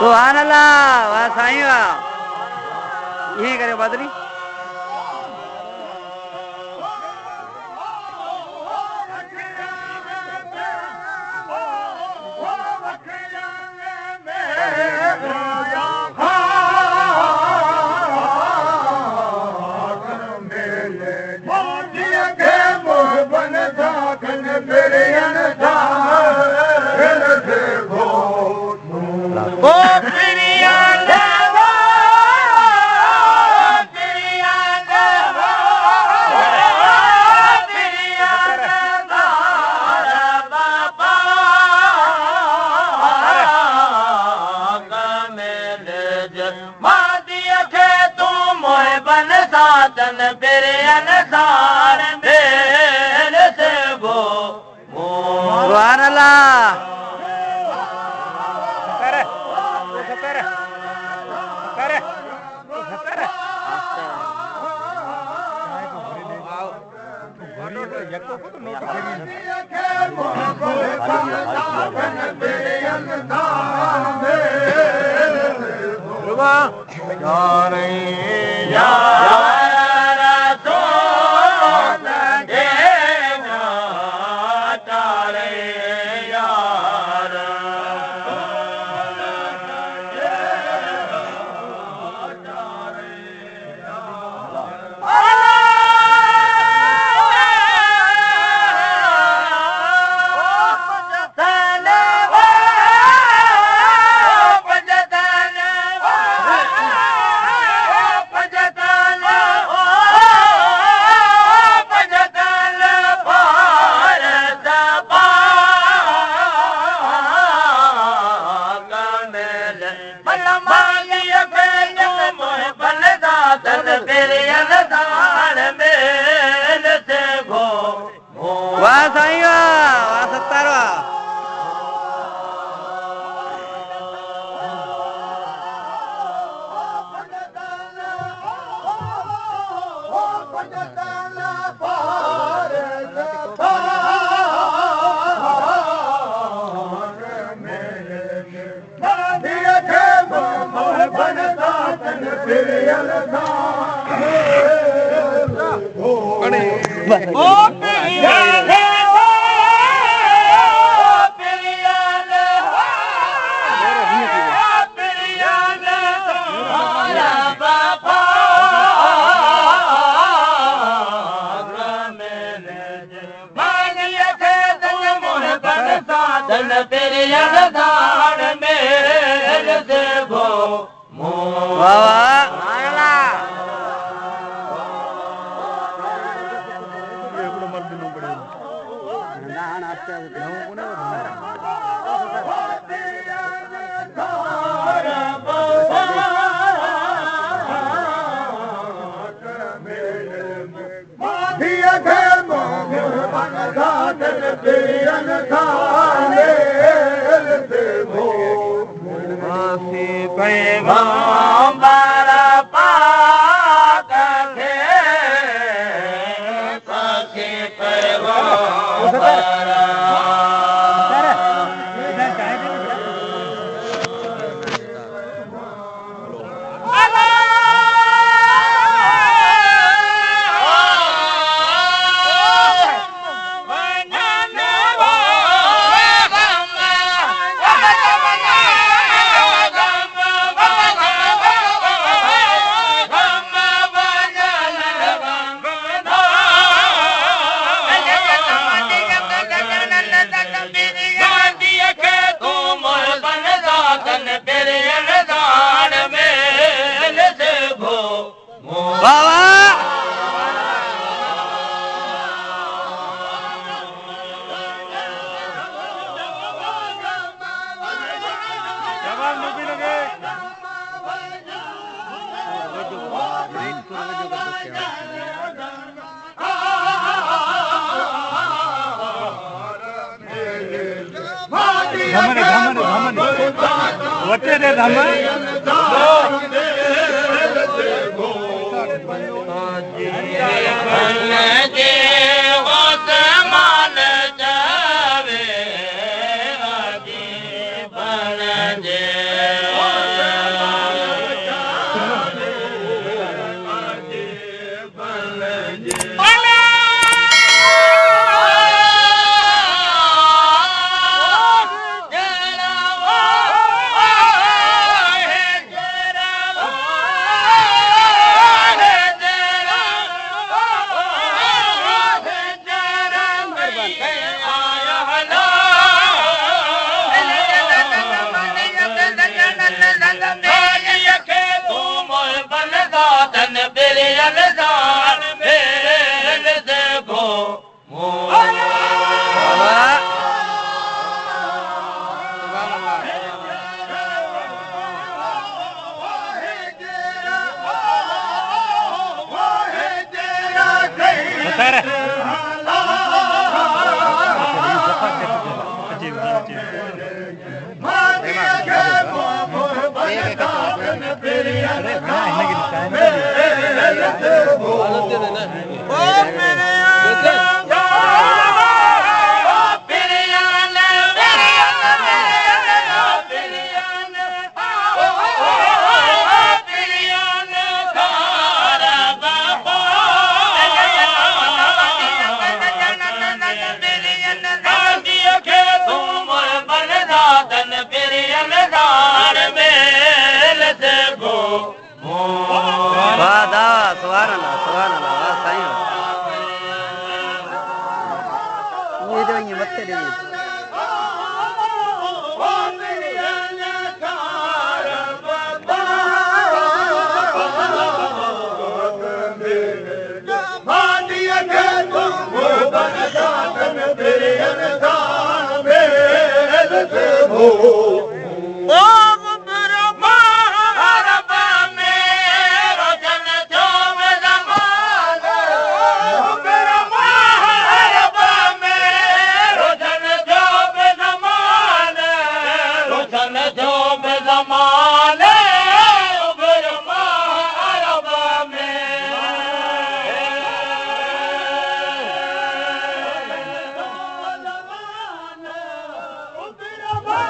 सुभान अल्लाह वाह साईं वाह यही करे बदरी Yeah.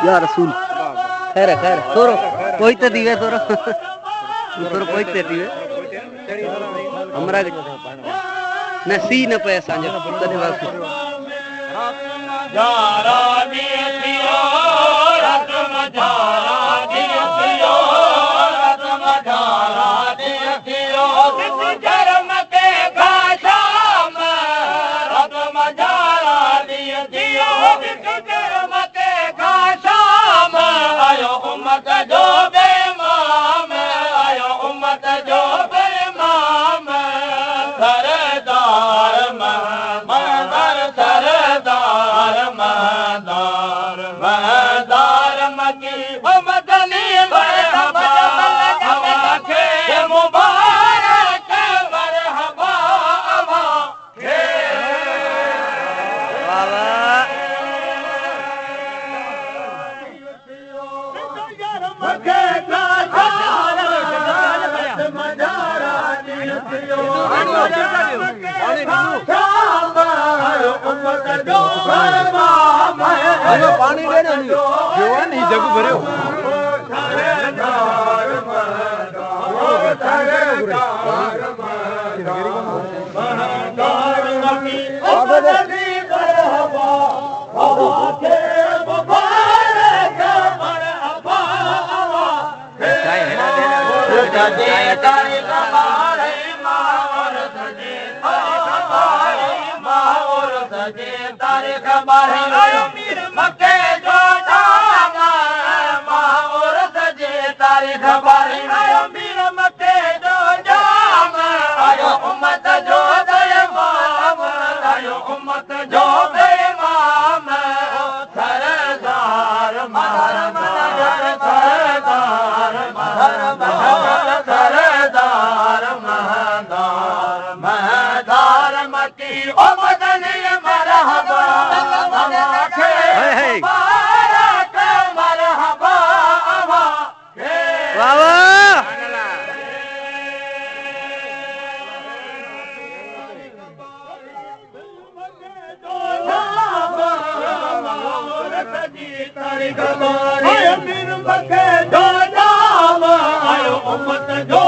या रसूल खैर खैर तोरो कोई तो दीवे तोरो तोरो कोई तो दीवे हमरा न सी न पे सांजो तने वास्ते यारा दियो रतम जारा दियो रतम जारा दियो धर्म के गाशाम रतम जारा दियो धर्म के गाशाम आयो उम्मत जो बेमाम आयो उम्मत जो बेमाम सरदार महदार सरदार महदार महदार मकी मदनी मरहबा हवा के मुबारक मरहबा हवा के पानी नहीं जग भरो तारीख मीर मक्के जो जामा माहौर सजे तारीख मीर मक्के जो जामा आयो उम्मत जो दयमाम आयो उम्मत जो बेमाम सरदार महर महर सरदार महर महर सरदार महदार महदार मकी ओ मदनी मरहबा मुबारक मरहबा वाह आयो उम्मत जो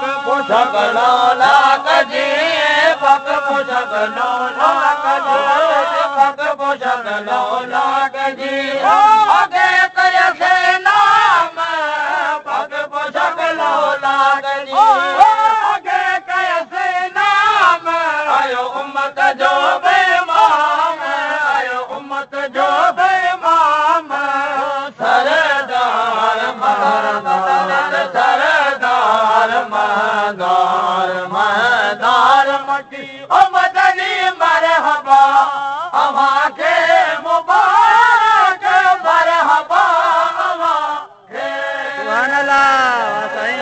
पुछगलो लाग जी पग पुछगलो लाग जी पग पुछगलो लाग जी आगे कयसे नाम पग पुछगलो लाग जी आगे कयसे नाम आयो उम्मत जो बेईमान आयो उम्मत जो बेईमान सरदार महदार सरदार महदार महदार मटी ओ मदनी मरहबा अवा के मुबारक मरहबा अवा के सुभान अल्लाह साईं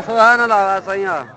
सुभान अल्लाह साईं